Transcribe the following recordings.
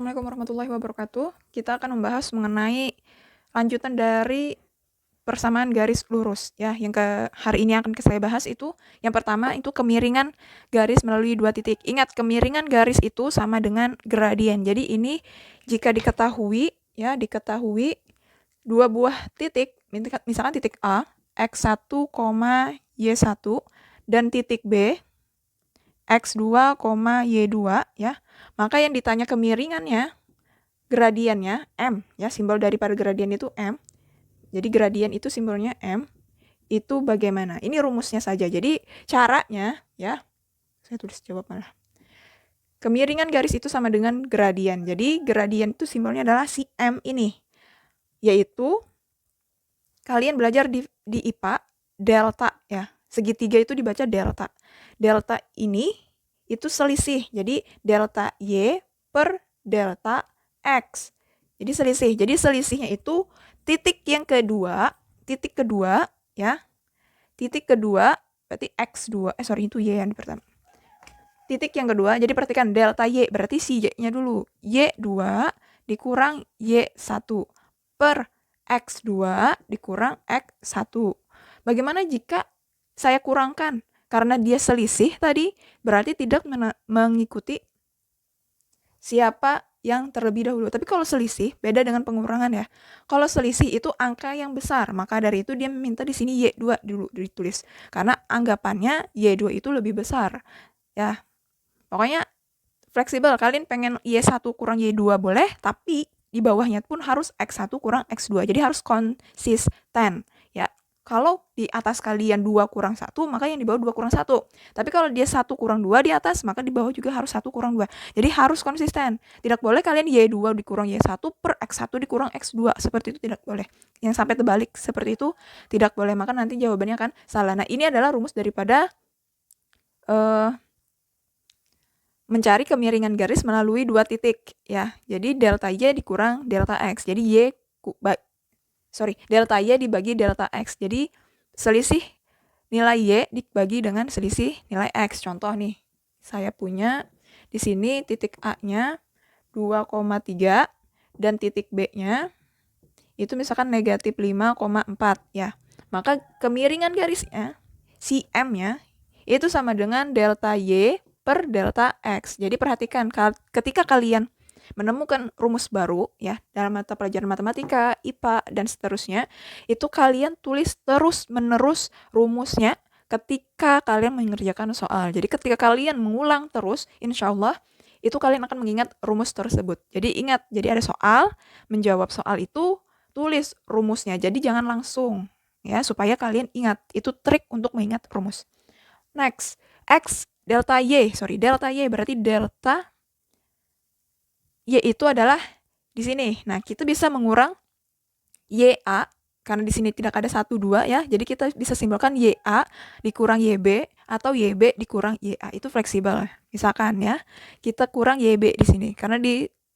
Assalamualaikum warahmatullahi wabarakatuh. Kita akan membahas mengenai lanjutan dari persamaan garis lurus ya. Hari ini akan saya bahas itu yang pertama itu kemiringan garis melalui dua titik. Ingat, kemiringan garis itu sama dengan gradien. Jadi ini jika diketahui dua buah titik, misalkan titik A x1, y1 dan titik B x2, y2 ya. Maka yang ditanya kemiringannya, gradiennya M ya, simbol daripada gradien itu M. Jadi gradien itu simbolnya M. Itu bagaimana? Ini rumusnya saja. Jadi caranya ya, saya tulis jawab malah. Kemiringan garis itu sama dengan gradien. Jadi gradien itu simbolnya adalah si M ini. Yaitu kalian belajar di IPA delta ya. Segitiga itu dibaca delta. Delta ini itu selisih. Jadi delta Y per delta X. Jadi selisih. Jadi selisihnya itu titik kedua ya. Titik kedua berarti X2. Itu Y yang pertama. Titik yang kedua, jadi perhatikan delta Y berarti si Y-nya dulu. Y2 dikurang Y1 per X2 dikurang X1. Bagaimana jika saya kurangkan? Karena dia selisih tadi, berarti tidak mengikuti siapa yang terlebih dahulu. Tapi kalau selisih, beda dengan pengurangan ya. Kalau selisih itu angka yang besar, maka dari itu dia meminta di sini Y2 dulu ditulis. Karena anggapannya Y2 itu lebih besar. Ya, pokoknya fleksibel. Kalian pengen Y1 kurang Y2 boleh, tapi di bawahnya pun harus X1 kurang X2. Jadi harus konsisten. Ya, kalau di atas kalian 2 kurang 1, maka yang di bawah 2 kurang 1. Tapi kalau dia 1 kurang 2 di atas, maka di bawah juga harus 1 kurang 2. Jadi harus konsisten. Tidak boleh kalian Y2 dikurang Y1 per X1 dikurang X2. Seperti itu tidak boleh. Yang sampai terbalik seperti itu tidak boleh. Maka nanti jawabannya akan salah. Nah, ini adalah rumus daripada mencari kemiringan garis melalui dua titik ya. Jadi delta Y dikurang delta X. Jadi delta Y dibagi delta X. Jadi selisih nilai Y dibagi dengan selisih nilai X. Contoh nih, saya punya di sini titik A-nya 2,3 dan titik B-nya itu misalkan negatif 5,4 ya. Maka kemiringan garisnya, si M-nya itu sama dengan delta Y per delta X. Jadi perhatikan, ketika kalian menemukan rumus baru ya dalam mata pelajaran matematika, IPA dan seterusnya, itu kalian tulis terus menerus rumusnya ketika kalian mengerjakan soal. Jadi ketika kalian mengulang terus, insya Allah itu kalian akan mengingat rumus tersebut. Jadi ingat, jadi ada soal, menjawab soal itu tulis rumusnya. Jadi jangan langsung ya, supaya kalian ingat. Itu trik untuk mengingat rumus. Next, delta Y berarti delta Y itu adalah di sini. Nah, kita bisa mengurang YA karena di sini tidak ada 1 2 ya. Jadi kita bisa simbolkan YA dikurang YB atau YB dikurang YA. Itu fleksibel. Misalkan ya, kita kurang YB di sini karena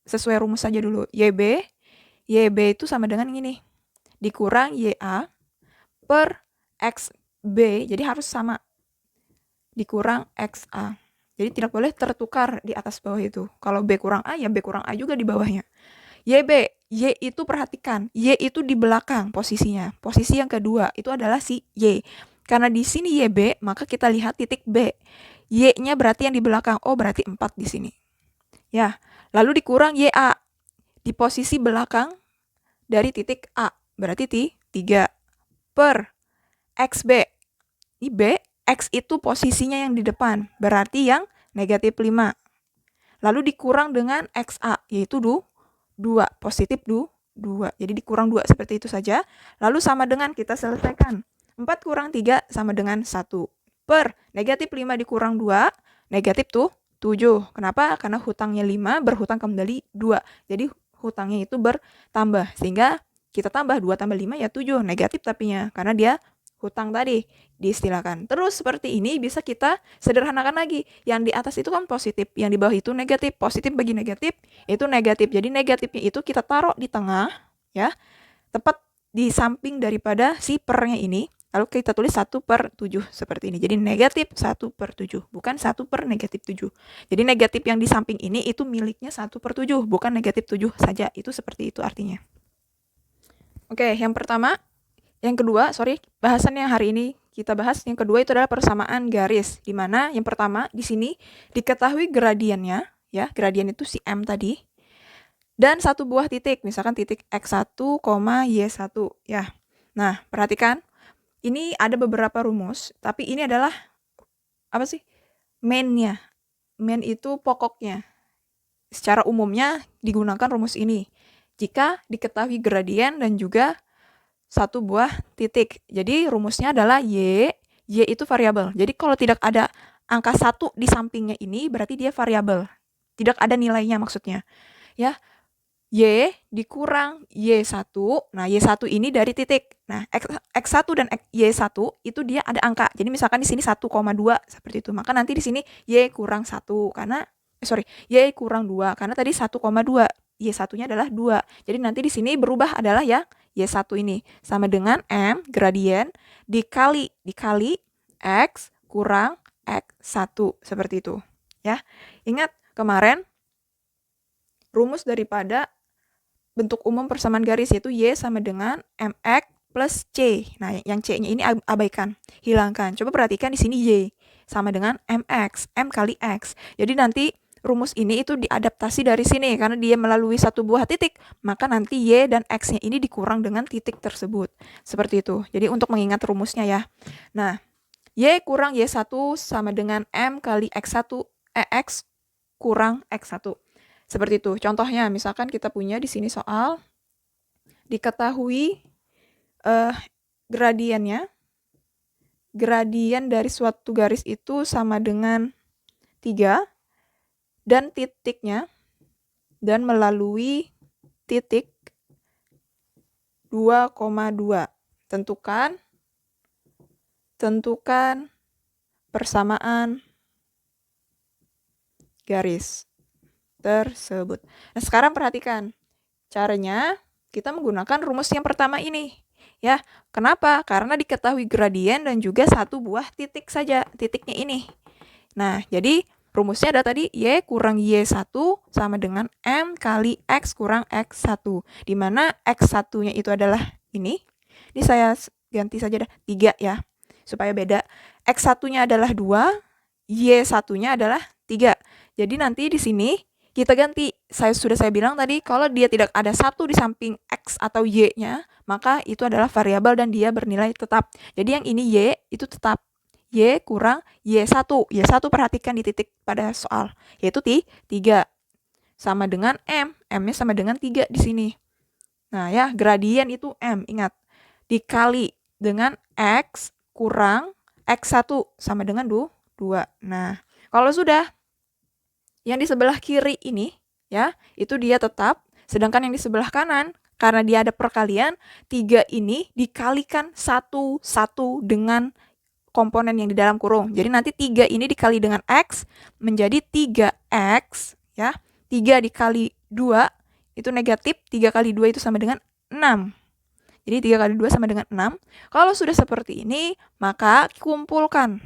sesuai rumus saja dulu. YB itu sama dengan ini. Dikurang YA per XB. Jadi harus sama. Dikurang XA. Jadi tidak boleh tertukar di atas bawah itu. Kalau B kurang A, ya B kurang A juga di bawahnya. YB, Y itu perhatikan, Y itu di belakang posisinya. Posisi yang kedua itu adalah si Y. Karena di sini YB, maka kita lihat titik B. Y-nya berarti yang di belakang. Oh, berarti 4 di sini. Ya, lalu dikurang YA. Di posisi belakang dari titik A. Berarti 3 per XB. Ini B, X itu posisinya yang di depan, berarti yang negatif 5. Lalu dikurang dengan XA, yaitu 2, positif 2. Jadi dikurang 2 seperti itu saja. Lalu sama dengan kita selesaikan. 4 kurang 3 sama dengan 1. Per negatif 5 dikurang 2, negatif 7. Kenapa? Karena hutangnya 5, berhutang kembali 2. Jadi hutangnya itu bertambah. Sehingga kita tambah 2 tambah 5 ya 7. Negatif tapinya, karena dia hutang tadi diistilahkan. Terus seperti ini bisa kita sederhanakan lagi. Yang di atas itu kan positif, yang di bawah itu negatif. Positif bagi negatif itu negatif. Jadi negatifnya itu kita taruh di tengah ya, tepat di samping daripada si pernya ini. lalu kita tulis 1/7 seperti ini. Jadi negatif 1/7, bukan 1/-7. Jadi negatif yang di samping ini itu miliknya 1/7, bukan negatif 7 saja. Itu seperti itu artinya. Oke, yang kedua, bahasan yang hari ini kita bahas yang kedua itu adalah persamaan garis. Di mana yang pertama di sini diketahui gradiennya, ya, gradien itu si M tadi. Dan satu buah titik, misalkan titik X1, Y1, ya. Nah, perhatikan, ini ada beberapa rumus, tapi ini adalah main-nya. Main itu pokoknya. Secara umumnya digunakan rumus ini jika diketahui gradien dan juga satu buah titik. Jadi rumusnya adalah Y itu variabel. Jadi kalau tidak ada angka 1 di sampingnya ini berarti dia variabel. Tidak ada nilainya maksudnya. Ya. Y dikurang Y1. Nah, Y1 ini dari titik. Nah, X1 dan Y1 itu dia ada angka. Jadi misalkan di sini 1,2 seperti itu. Maka nanti di sini Y kurang 1 karena Y kurang 2 karena tadi 1,2. Y1-nya adalah 2. Jadi nanti di sini berubah adalah ya Y1 ini sama dengan M gradien dikali X kurang X1 seperti itu. Ya. Ingat kemarin rumus daripada bentuk umum persamaan garis yaitu Y sama dengan MX plus C. Nah, yang C-nya ini abaikan, hilangkan. Coba perhatikan di sini Y sama dengan MX, M kali X. Jadi nanti rumus ini itu diadaptasi dari sini karena dia melalui satu buah titik, maka nanti Y dan X-nya ini dikurang dengan titik tersebut. Seperti itu. Jadi untuk mengingat rumusnya ya. Nah, Y kurang Y1 sama dengan M kali X1, X kurang X1. Seperti itu. Contohnya, misalkan kita punya di sini soal diketahui gradiennya. Gradien dari suatu garis itu sama dengan 3 dan titiknya dan melalui titik 2,2. Tentukan persamaan garis tersebut. Nah, sekarang perhatikan. Caranya kita menggunakan rumus yang pertama ini. Ya, kenapa? Karena diketahui gradien dan juga satu buah titik saja, titiknya ini. Nah, jadi rumusnya ada tadi Y kurang Y1 sama dengan M kali X kurang X1. Di mana X1-nya itu adalah ini. Ini saya ganti saja dah 3 ya, supaya beda. X1-nya adalah 2, Y1-nya adalah 3. Jadi nanti di sini kita ganti, sudah saya bilang tadi, kalau dia tidak ada 1 di samping X atau Y-nya, maka itu adalah variabel dan dia bernilai tetap. Jadi yang ini Y itu tetap. Y kurang Y1. Y1 perhatikan di titik pada soal, yaitu 3. Sama dengan M. M-nya sama dengan 3 di sini. Nah ya, gradien itu M, ingat. Dikali dengan X kurang X1 sama dengan 2. Nah, kalau sudah, yang di sebelah kiri ini, ya, itu dia tetap. Sedangkan yang di sebelah kanan, karena dia ada perkalian, 3 ini dikalikan 1 dengan komponen yang di dalam kurung. Jadi nanti 3 ini dikali dengan X, menjadi 3X, ya. 3 dikali 2, itu negatif. 3 kali 2 itu sama dengan 6. Jadi 3 kali 2 sama dengan 6. Kalau sudah seperti ini, maka kumpulkan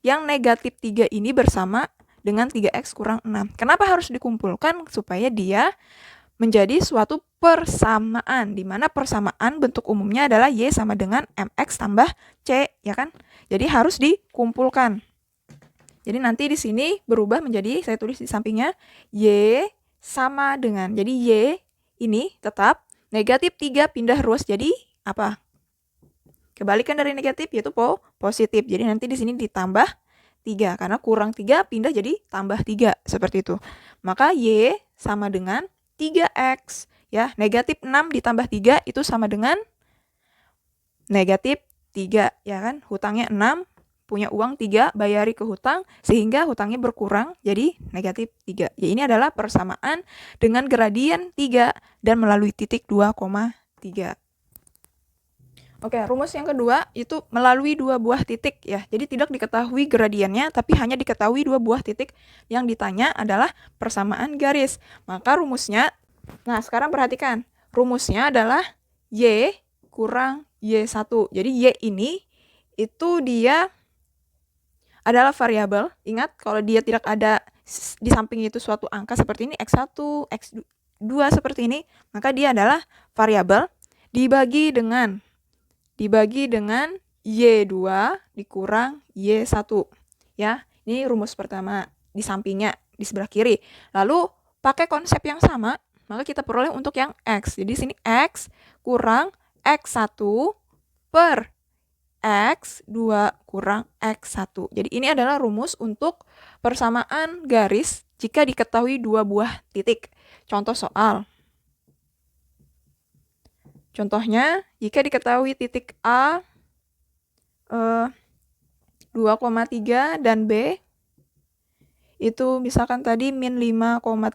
yang negatif 3 ini bersama dengan 3X kurang 6. Kenapa harus dikumpulkan? Supaya dia menjadi suatu persamaan, di mana persamaan bentuk umumnya adalah Y sama dengan MX tambah C, ya kan? Jadi harus dikumpulkan. Jadi nanti di sini berubah menjadi, saya tulis di sampingnya, Y sama dengan, jadi Y ini tetap, negatif 3 pindah ruas jadi apa? Kebalikan dari negatif yaitu positif. Jadi nanti di sini ditambah 3 karena kurang 3 pindah jadi tambah 3 seperti itu. Maka Y sama dengan 3X, ya. Negatif 6 ditambah 3 itu sama dengan negatif 3, ya kan? Hutangnya 6, punya uang 3, bayari ke hutang sehingga hutangnya berkurang jadi negatif 3. Ya, ini adalah persamaan dengan gradien 3 dan melalui titik 2,3. Oke, rumus yang kedua itu melalui 2 buah titik ya. Jadi tidak diketahui gradiennya, tapi hanya diketahui 2 buah titik. Yang ditanya adalah persamaan garis. Maka rumusnya, nah sekarang perhatikan, rumusnya adalah Y kurang Y1. Jadi Y ini itu dia adalah variabel. Ingat, kalau dia tidak ada di samping itu suatu angka seperti ini, X1, X2 seperti ini, maka dia adalah variabel dibagi dengan Y2 dikurang Y1. Ya, ini rumus pertama di sampingnya, di sebelah kiri. Lalu, pakai konsep yang sama, maka kita peroleh untuk yang X. Jadi, sini X kurang X1 per X2 kurang X1. Jadi, ini adalah rumus untuk persamaan garis jika diketahui dua buah titik. Contoh soal. Contohnya, jika diketahui titik A 2,3 dan B itu misalkan tadi min 5,4,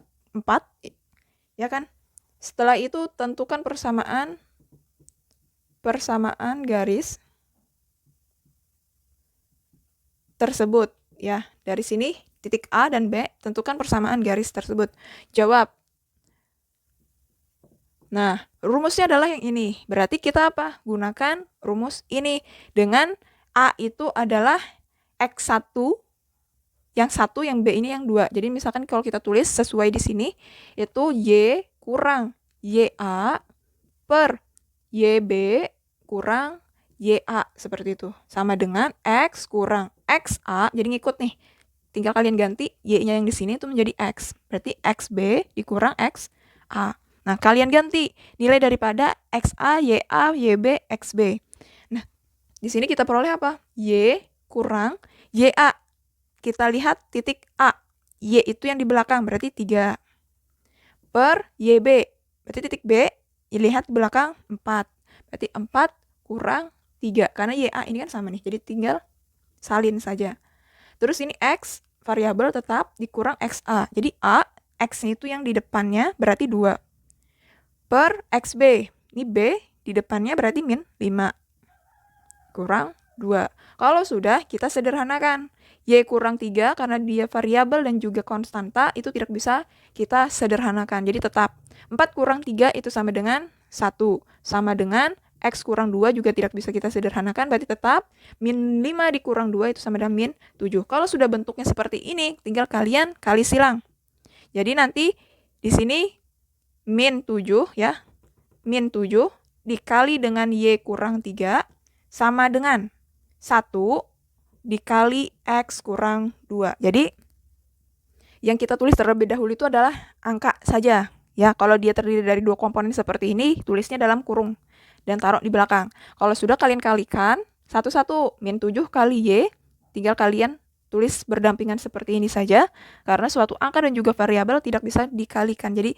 ya kan? Setelah itu tentukan persamaan garis tersebut, ya. Dari sini titik A dan B, tentukan persamaan garis tersebut. Jawab. Nah, rumusnya adalah yang ini. Berarti kita apa? Gunakan rumus ini. Dengan A itu adalah X1, yang 1, yang B ini yang 2. Jadi misalkan kalau kita tulis sesuai di sini, itu Y kurang YA per YB kurang YA. Seperti itu. Sama dengan X kurang XA. Jadi ngikut nih. Tinggal kalian ganti Y-nya yang di sini itu menjadi X. Berarti XB dikurang XA. Nah, kalian ganti nilai daripada XA, YA, YB, XB. Nah, di sini kita peroleh apa? Y kurang YA. Kita lihat titik A. Y itu yang di belakang, berarti 3. Per YB. Berarti titik B, lihat di belakang 4. Berarti 4 kurang 3. Karena YA ini kan sama nih, jadi tinggal salin saja. Terus ini X, variabel tetap dikurang XA. Jadi A, X itu yang di depannya berarti 2. Per XB. Ini B di depannya berarti min 5. Kurang 2. Kalau sudah, kita sederhanakan. Y kurang 3 karena dia variabel dan juga konstanta, itu tidak bisa kita sederhanakan. Jadi tetap 4 kurang 3 itu sama dengan 1. Sama dengan X kurang 2 juga tidak bisa kita sederhanakan, berarti tetap min 5 dikurang 2 itu sama dengan min 7. Kalau sudah bentuknya seperti ini, tinggal kalian kali silang. Jadi nanti di sini min 7 ya. Min 7 dikali dengan Y kurang 3 sama dengan 1 dikali X kurang 2. Jadi, yang kita tulis terlebih dahulu itu adalah angka saja. Ya, kalau dia terdiri dari 2 komponen seperti ini, tulisnya dalam kurung dan taruh di belakang. Kalau sudah kalian kalikan, satu-satu, min 7 kali Y, tinggal kalian tulis berdampingan seperti ini saja, karena suatu angka dan juga variabel tidak bisa dikalikan. Jadi,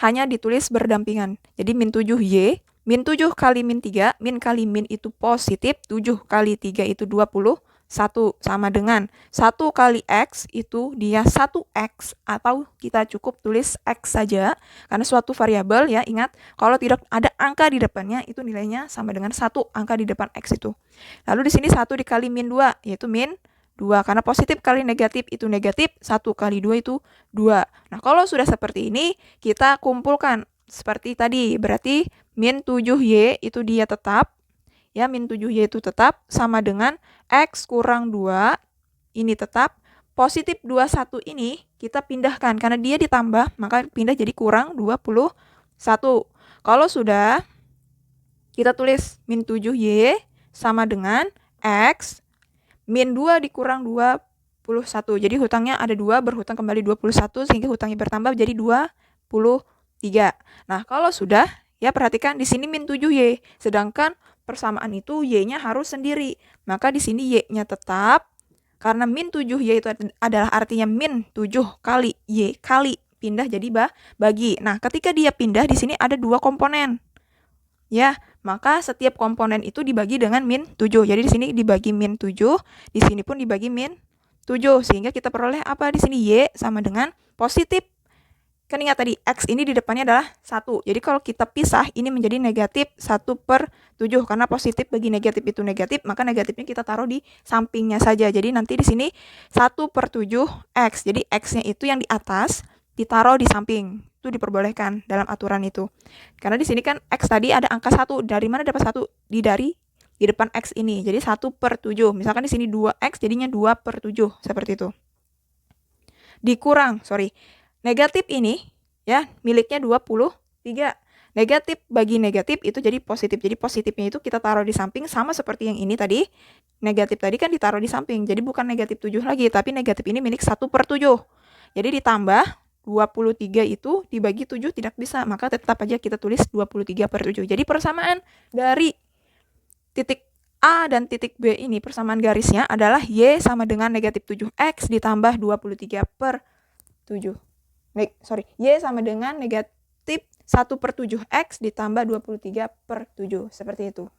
hanya ditulis berdampingan. Jadi, min 7Y, min 7 kali min 3, min kali min itu positif, 7 kali 3 itu 21, sama dengan 1 kali X itu dia 1X, atau kita cukup tulis X saja, karena suatu variabel ya, ingat, kalau tidak ada angka di depannya, itu nilainya sama dengan 1 angka di depan X itu. Lalu di sini 1 dikali min 2, yaitu min 2, karena positif kali negatif itu negatif, 1 kali 2 itu 2. Nah, kalau sudah seperti ini, kita kumpulkan seperti tadi, berarti min 7Y itu dia tetap, ya, min 7Y itu tetap, sama dengan X kurang 2, ini tetap, positif 21 ini kita pindahkan, karena dia ditambah, maka pindah jadi kurang 21. Kalau sudah, kita tulis min 7Y sama dengan X, min 2 dikurang 21. Jadi hutangnya ada 2, berhutang kembali 21, sehingga hutangnya bertambah jadi 23. Nah, kalau sudah, ya perhatikan di sini min 7Y, sedangkan persamaan itu Y-nya harus sendiri. Maka di sini Y-nya tetap, karena min 7Y itu adalah artinya min 7 kali Y kali, pindah jadi bagi. Nah, ketika dia pindah, di sini ada 2 komponen. Ya, maka setiap komponen itu dibagi dengan min 7. Jadi di sini dibagi min 7, di sini pun dibagi min 7, sehingga kita peroleh apa di sini? Y sama dengan positif. Kan ingat tadi X ini di depannya adalah 1. Jadi kalau kita pisah, ini menjadi negatif 1/7, karena positif bagi negatif itu negatif, maka negatifnya kita taruh di sampingnya saja. Jadi nanti di sini 1/7 X. Jadi X-nya itu yang di atas ditaruh di samping. itu diperbolehkan dalam aturan itu. Karena di sini kan X tadi ada angka 1. Dari mana dapat 1? Di depan X ini. Jadi 1/7. Misalkan di sini 2X jadinya 2/7. Seperti itu. Negatif ini ya miliknya 23. Negatif bagi negatif itu jadi positif. Jadi positifnya itu kita taruh di samping sama seperti yang ini tadi. Negatif tadi kan ditaruh di samping. Jadi bukan negatif 7 lagi, tapi negatif ini milik 1/7. Jadi ditambah 23 itu dibagi 7 tidak bisa. Maka tetap aja kita tulis 23/7. Jadi persamaan dari titik A dan titik B ini, persamaan garisnya adalah Y sama dengan negatif 7X ditambah 23/7. Y sama dengan negatif 1/7X ditambah 23/7. Seperti itu.